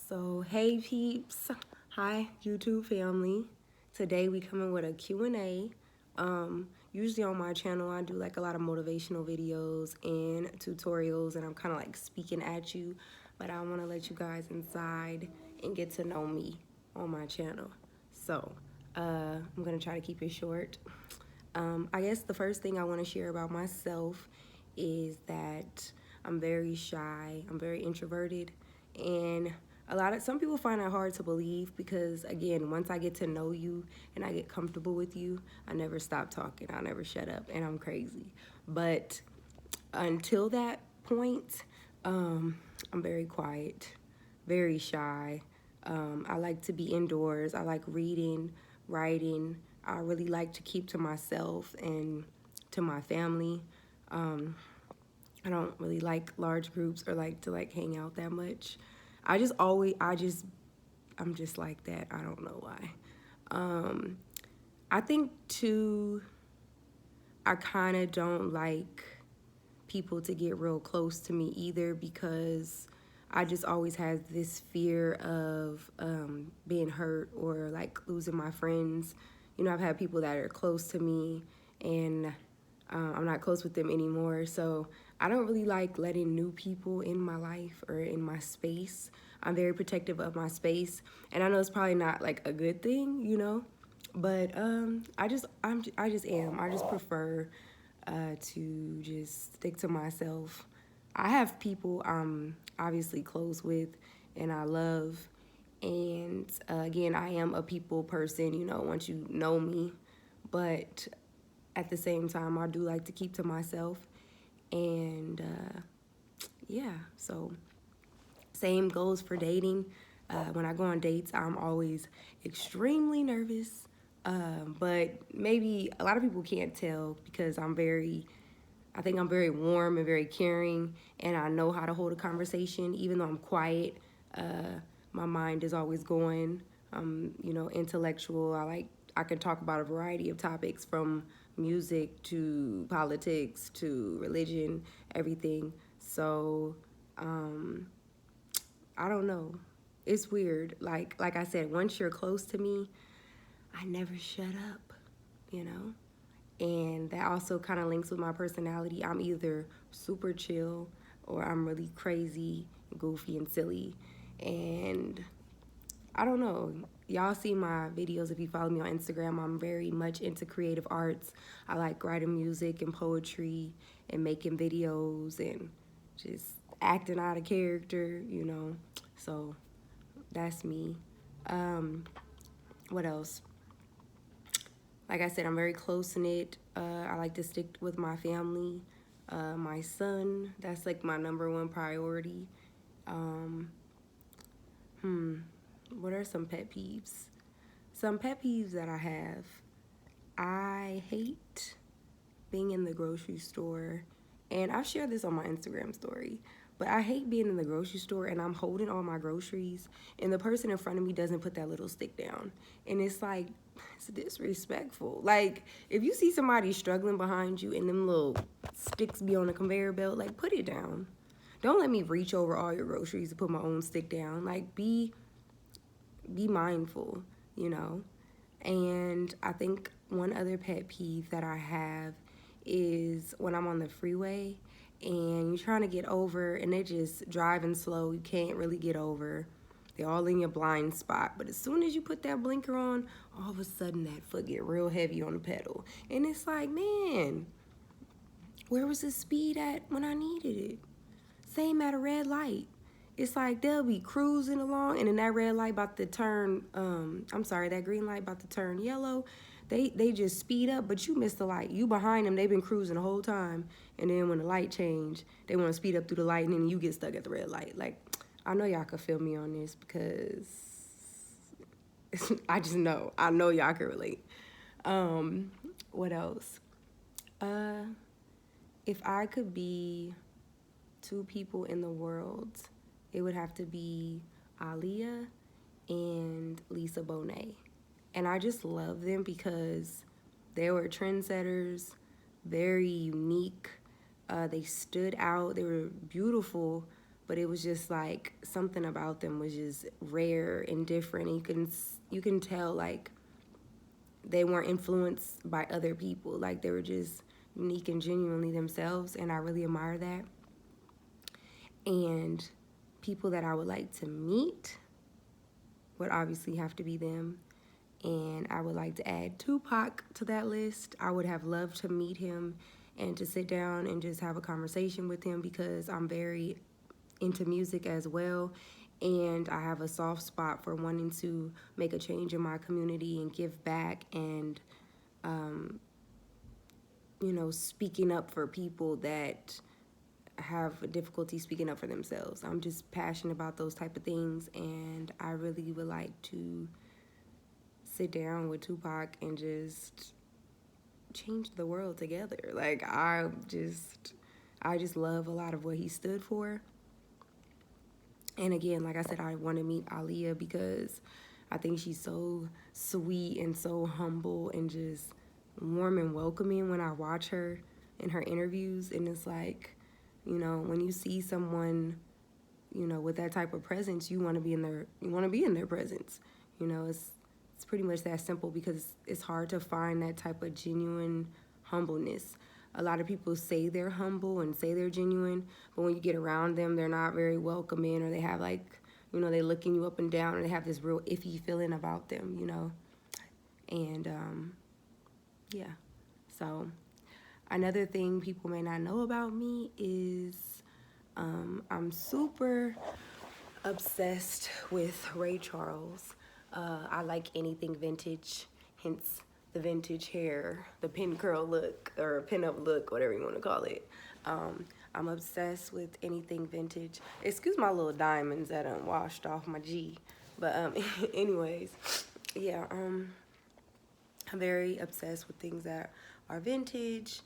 So, hey peeps. Hi, YouTube family. Today we coming with a Q&A. Usually on my channel I do like a lot of motivational videos and tutorials and I'm kind of like speaking at you, but I want to let you guys inside and get to know me on my channel. So, I'm going to try to keep it short. I guess the first thing I want to share about myself is that I'm very shy, I'm very introverted, and some people find that hard to believe because, again, once I get to know you and I get comfortable with you, I never stop talking, I never shut up, and I'm crazy. But until that point, I'm very quiet, very shy. I like to be indoors. I like reading, writing. I really like to keep to myself and to my family. I don't really like large groups or like to like hang out that much. I'm just like that. I don't know why. I think too, I kind of don't like people to get real close to me either because I just always have this fear of being hurt or like losing my friends. You know, I've had people that are close to me and I'm not close with them anymore. So I don't really like letting new people in my life or in my space. I'm very protective of my space, and I know it's probably not like a good thing, you know, but I just am. I just prefer to just stick to myself. I have people I'm obviously close with and I love. And again, I am a people person, you know, once you know me. But at the same time, I do like to keep to myself. And yeah, so same goes for dating. When I go on dates, I'm always extremely nervous. But maybe a lot of people can't tell because I think I'm very warm and very caring, and I know how to hold a conversation. Even though I'm quiet, my mind is always going. You know, intellectual. I can talk about a variety of topics from music to politics to religion, everything. So I don't know. It's weird. Like I said, once you're close to me, I never shut up, you know? And that also kind of links with my personality. I'm either super chill or I'm really crazy, goofy, and silly. And I don't know. Y'all see my videos if you follow me on Instagram. I'm very much into creative arts. I like writing music and poetry and making videos and just acting out of character, you know. So that's me. Um, what else? Like I said, I'm very close knit. I like to stick with my family. My son, that's like my number one priority. Um, what are some pet peeves? Some pet peeves that I have. I hate being in the grocery store, and I've shared this on my Instagram story, but I hate being in the grocery store and I'm holding all my groceries and the person in front of me doesn't put that little stick down. And it's like, it's disrespectful. Like, if you see somebody struggling behind you and them little sticks be on the conveyor belt, like, put it down. Don't let me reach over all your groceries to put my own stick down. Like, be mindful, you know? And I think one other pet peeve that I have is when I'm on the freeway and you're trying to get over and they're just driving slow, you can't really get over. They're all in your blind spot. But as soon as you put that blinker on, all of a sudden that foot get real heavy on the pedal. And it's like, man, where was the speed at when I needed it? Same at a red light. It's like they'll be cruising along and then that red light about to turn, that green light about to turn yellow. They just speed up, but you missed the light. You behind them, they've been cruising the whole time. And then when the light change, they want to speed up through the light and then you get stuck at the red light. Like, I know y'all could feel me on this because I just know. I know y'all can relate. What else? Uh, if I could be two people in the world, it would have to be Aaliyah and Lisa Bonet. And I just love them because they were trendsetters, very unique. They stood out. They were beautiful, but it was just like something about them was just rare and different. And you can tell like they weren't influenced by other people. Like they were just unique and genuinely themselves, and I really admire that. And people that I would like to meet would obviously have to be them. And I would like to add Tupac to that list. I would have loved to meet him and to sit down and just have a conversation with him because I'm very into music as well. And I have a soft spot for wanting to make a change in my community and give back and, speaking up for people that have difficulty speaking up for themselves. I'm just passionate about those type of things, and I really would like to sit down with Tupac and just change the world together. Like I just love a lot of what he stood for. And again, like I said, I want to meet Aaliyah because I think she's so sweet and so humble and just warm and welcoming when I watch her in her interviews. And it's like, when you see someone, with that type of presence, you want to be in their presence. It's pretty much that simple because it's hard to find that type of genuine humbleness. A lot of people say they're humble and say they're genuine, but when you get around them, they're not very welcoming, or they have like, they looking you up and down, and they have this real iffy feeling about them. And yeah. So another thing people may not know about me is I'm super obsessed with Ray Charles. I like anything vintage, hence the vintage hair, the pin curl look, or pin up look, whatever you want to call it. I'm obsessed with anything vintage. Excuse my little diamonds that washed off my G. But anyways, yeah, I'm very obsessed with things that are vintage,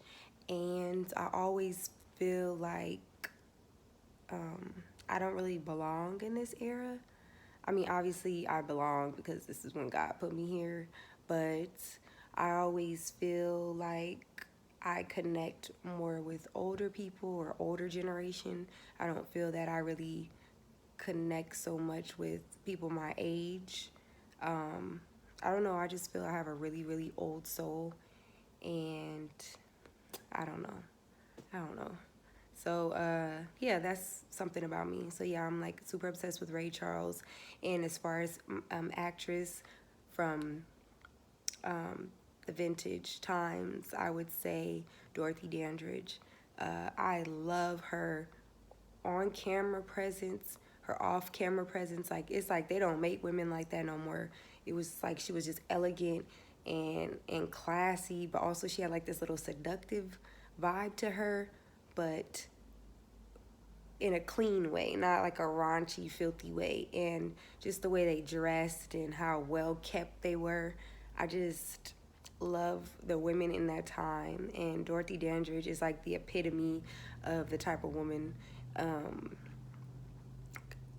and I always feel like I don't really belong in this era. I mean, obviously I belong because this is when God put me here, but I always feel like I connect more with older people or older generation. I don't feel that I really connect so much with people my age. I don't know, I just feel I have a really, really old soul, and I don't know. I don't know. So yeah, that's something about me. So yeah, I'm like super obsessed with Ray Charles. And as far as actress from the vintage times, I would say Dorothy Dandridge. I love her on camera presence, her off camera presence. Like it's like they don't make women like that no more. It was like she was just elegant and classy, but also she had like this little seductive vibe to her, but in a clean way, not like a raunchy, filthy way. And just the way they dressed and how well kept they were. I just love the women in that time. And Dorothy Dandridge is like the epitome of the type of woman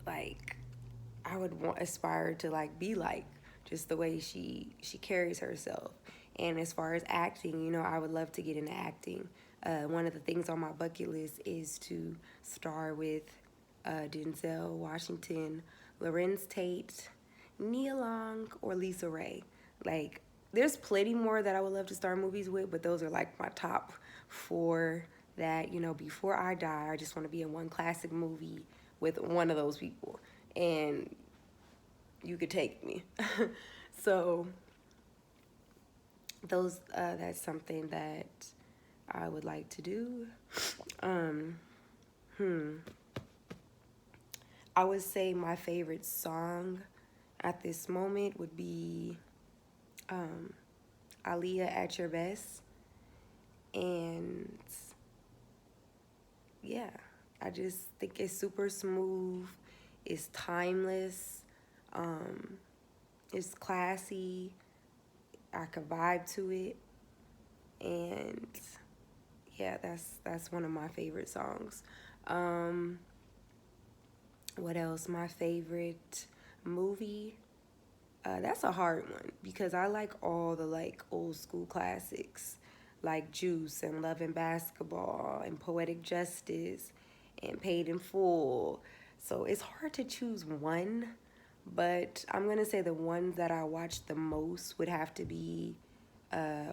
like I would aspire to like be like, just the way she carries herself. And as far as acting, I would love to get into acting. One of the things on my bucket list is to star with Denzel Washington, Lorenz Tate, Nia Long, or Lisa Ray. Like, there's plenty more that I would love to star movies with, but those are like my top four that, before I die, I just want to be in one classic movie with one of those people. And you could take me. So that's something that I would like to do. I would say my favorite song at this moment would be Aaliyah at Your Best. And yeah, I just think it's super smooth. It's timeless. It's classy. I could vibe to it. And yeah, that's one of my favorite songs. What else? My favorite movie? That's a hard one because I like all the like old school classics like Juice and Love and Basketball and Poetic Justice and Paid in Full. So it's hard to choose one, but I'm gonna say the ones that I watch the most would have to be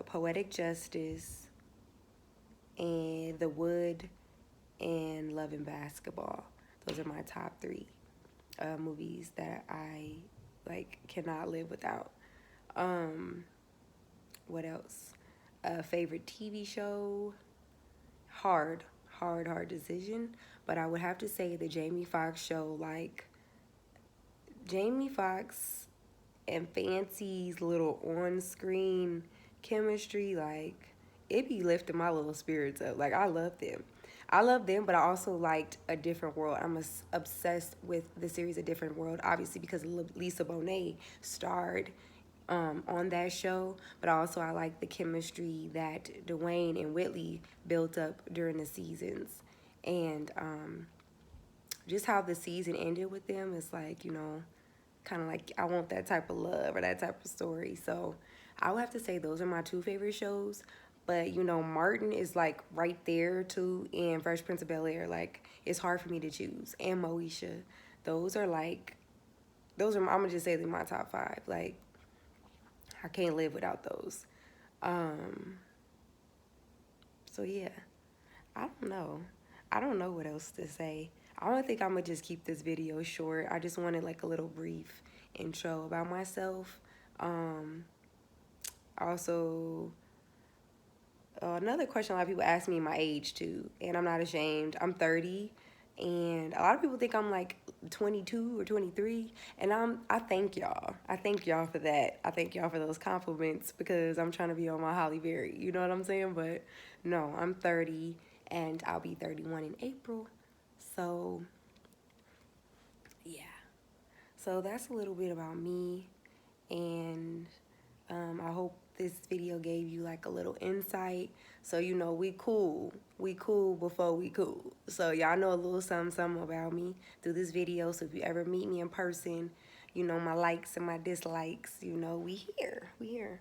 Poetic Justice and The Wood and Love and Basketball. Those are my top three movies that I like cannot live without. Um, what else? Favorite TV show? Hard decision. But I would have to say the Jamie Foxx show. Like Jamie Foxx and Fancy's little on-screen chemistry, like it be lifting my little spirits up. Like I love them, but I also liked A Different World. I'm obsessed with the series A Different World, obviously because Lisa Bonet starred on that show. But also I like the chemistry that Dwayne and Whitley built up during the seasons, and just how the season ended with them. It's like, you know, kind of like I want that type of love or that type of story. So I would have to say those are my two favorite shows. But you know, Martin is like right there too, and Fresh Prince of Bel Air. Like it's hard for me to choose. And Moesha, those are like, those are. I'm gonna just say they're my top five. Like I can't live without those. Um, so yeah, I don't know. I don't know what else to say. I don't think I'm gonna just keep this video short. I just wanted like a little brief intro about myself. Um, Also, another question a lot of people ask me my age too, and I'm not ashamed. I'm 30, and a lot of people think I'm like 22 or 23, and I thank y'all. I thank y'all for that. I thank y'all for those compliments because I'm trying to be on my Holly Berry. You know what I'm saying? But no, I'm 30, and I'll be 31 in April. So yeah. So that's a little bit about me, and I hope this video gave you like a little insight. So you know we cool. We cool before we cool. So y'all know a little something about me through this video. So if you ever meet me in person, you know my likes and my dislikes. You know we here. We here.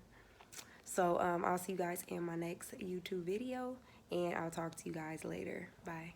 So I'll see you guys in my next YouTube video, and I'll talk to you guys later. Bye.